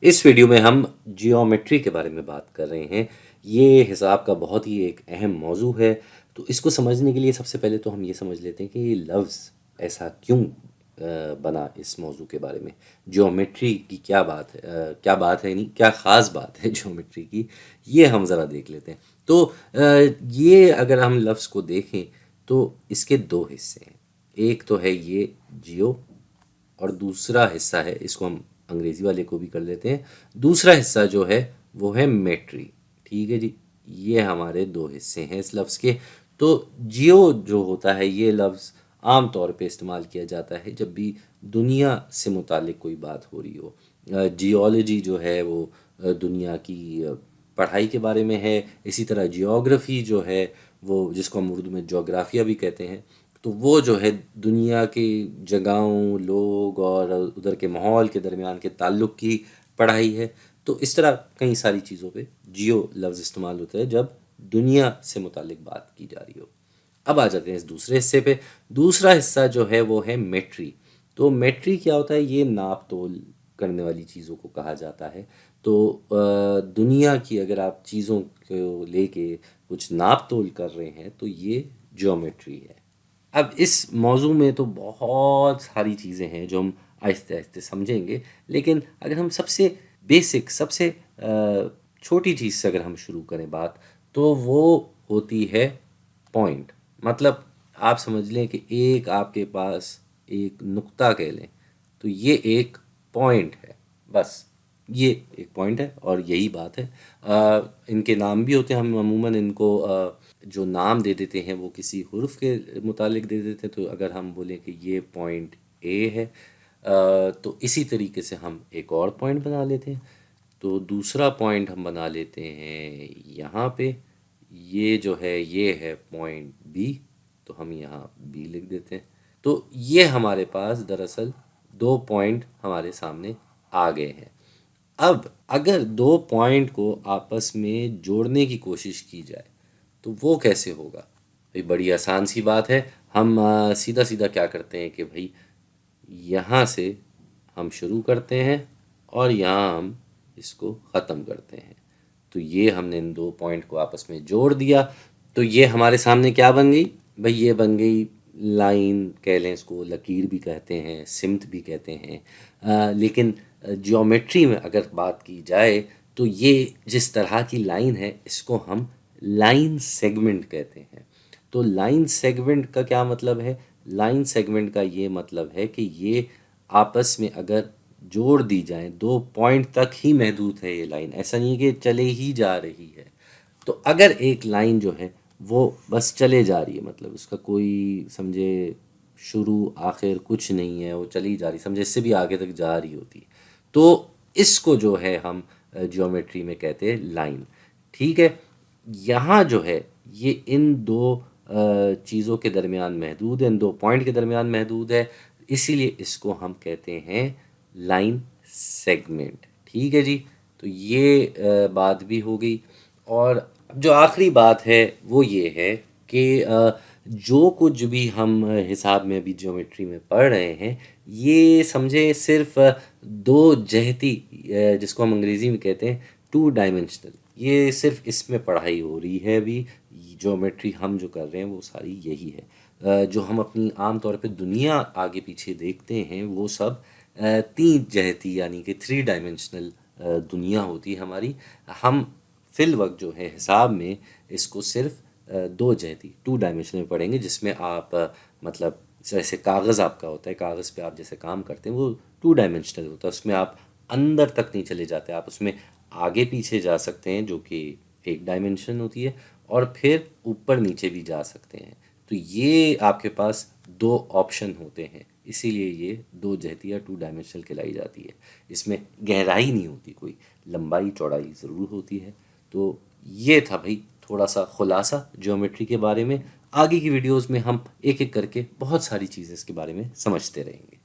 इस वीडियो में हम जियोमेट्री के बारे में बात कर रहे हैं। ये हिसाब का बहुत ही एक अहम मौजू है। तो इसको समझने के लिए सबसे पहले तो हम ये समझ लेते हैं कि ये लफ्ज़ ऐसा क्यों बना। इस मौजू के बारे में जियोमेट्री की क्या बात है, क्या बात है, यानी क्या ख़ास बात है जियोमेट्री की, ये हम ज़रा देख लेते हैं। तो ये अगर हम लफ्ज़ को देखें तो इसके दो हिस्से हैं। एक तो है ये जियो और दूसरा हिस्सा है, इसको हम अंग्रेज़ी वाले को भी कर लेते हैं, दूसरा हिस्सा जो है वो है मेट्री। ठीक है जी, ये हमारे दो हिस्से हैं इस लफ्ज़ के। तो जियो जो होता है ये लफ्ज़ आम तौर पे इस्तेमाल किया जाता है जब भी दुनिया से मुतालिक कोई बात हो रही हो। जियोलॉजी जो है वो दुनिया की पढ़ाई के बारे में है। इसी तरह जियोग्राफी जो है वो, जिसको हम उर्दू में जोग्राफिया भी कहते हैं, तो वो जो है दुनिया की जगहों, लोग और उधर के माहौल के दरमियान के ताल्लुक़ की पढ़ाई है। तो इस तरह कई सारी चीज़ों पे जियो लफ्ज़ इस्तेमाल होता है जब दुनिया से मुतालिक बात की जा रही हो। अब आ जाते हैं इस दूसरे हिस्से पे। दूसरा हिस्सा जो है वो है मेट्री। तो मेट्री क्या होता है? ये नाप तोल करने वाली चीज़ों को कहा जाता है। तो दुनिया की अगर आप चीज़ों को लेके कुछ नाप तोल कर रहे हैं तो ये ज्योमेट्री है। अब इस मौजू में तो बहुत सारी चीज़ें हैं जो हम आहिस्ते-आहिस्ते समझेंगे, लेकिन अगर हम सबसे बेसिक, सबसे छोटी चीज़ से अगर हम शुरू करें बात, तो वो होती है पॉइंट। मतलब आप समझ लें कि एक आपके पास एक नुक्ता कह लें, तो ये एक पॉइंट है, बस। ये एक पॉइंट है और यही बात है। इनके नाम भी होते हैं, हम अमूमन इनको जो नाम दे देते हैं वो किसी हुर्फ के मुतालिक दे देते हैं। तो अगर हम बोलें कि ये पॉइंट ए है, तो इसी तरीके से हम एक और पॉइंट बना लेते हैं। तो दूसरा पॉइंट हम बना लेते हैं यहाँ पे, ये जो है ये है पॉइंट बी, तो हम यहाँ बी लिख देते हैं। तो ये हमारे पास दरअसल दो पॉइंट हमारे सामने आ गए हैं। अब अगर दो पॉइंट को आपस में जोड़ने की कोशिश की जाए तो वो कैसे होगा? भाई बड़ी आसान सी बात है। हम सीधा सीधा क्या करते हैं कि भाई यहाँ से हम शुरू करते हैं और यहाँ हम इसको ख़त्म करते हैं। तो ये हमने इन दो पॉइंट को आपस में जोड़ दिया, तो ये हमारे सामने क्या बन गई? भाई ये बन गई लाइन, कह लें इसको, लकीर भी कहते हैं, सिमत भी कहते हैं। लेकिन ज्योमेट्री में अगर बात की जाए तो ये जिस तरह की लाइन है इसको हम लाइन सेगमेंट कहते हैं। तो लाइन सेगमेंट का क्या मतलब है? लाइन सेगमेंट का ये मतलब है कि ये आपस में अगर जोड़ दी जाए, दो पॉइंट तक ही महदूद है ये लाइन, ऐसा नहीं है कि चले ही जा रही है। तो अगर एक लाइन जो है वो बस चले जा रही है, मतलब उसका कोई समझे शुरू आखिर कुछ नहीं है, वो चली जा रही, समझे इससे भी आगे तक जा रही होती है, तो इसको जो है हम ज्योमेट्री में कहते हैं लाइन। ठीक है, यहाँ जो है ये इन दो चीज़ों के दरमियान महदूद है, इन दो पॉइंट के दरमियान महदूद है, इसीलिए इसको हम कहते हैं लाइन सेगमेंट। ठीक है जी, तो ये बात भी हो गई। और अब जो आखिरी बात है वो ये है कि जो कुछ भी हम हिसाब में अभी ज्योमेट्री में पढ़ रहे हैं, ये समझे सिर्फ दो जहती, जिसको हम अंग्रेज़ी में कहते हैं टू डायमेंशनल, ये सिर्फ इसमें पढ़ाई हो रही है अभी। ज्योमेट्री हम जो कर रहे हैं वो सारी यही है। जो हम अपनी आम तौर पे दुनिया आगे पीछे देखते हैं वो सब तीन जहती, यानी कि थ्री डायमेंशनल दुनिया होती है हमारी। हम फिल वक्त जो है हिसाब में इसको सिर्फ दो जहती, टू डायमेंशनल में पढ़ेंगे, जिसमें आप मतलब जैसे कागज़ आपका होता है, कागज़ पे आप जैसे काम करते हैं वो टू डायमेंशनल होता है, उसमें आप अंदर तक नहीं चले जाते, आप उसमें आगे पीछे जा सकते हैं जो कि एक डायमेंशन होती है, और फिर ऊपर नीचे भी जा सकते हैं। तो ये आपके पास दो ऑप्शन होते हैं, इसीलिए ये दो जहती या टू डायमेंशनल कहलाई जाती है। इसमें गहराई नहीं होती, कोई लंबाई चौड़ाई ज़रूर होती है। तो ये था भाई थोड़ा सा खुलासा ज्योमेट्री के बारे में। आगे की वीडियोस में हम एक एक करके बहुत सारी चीज़ें इसके बारे में समझते रहेंगे।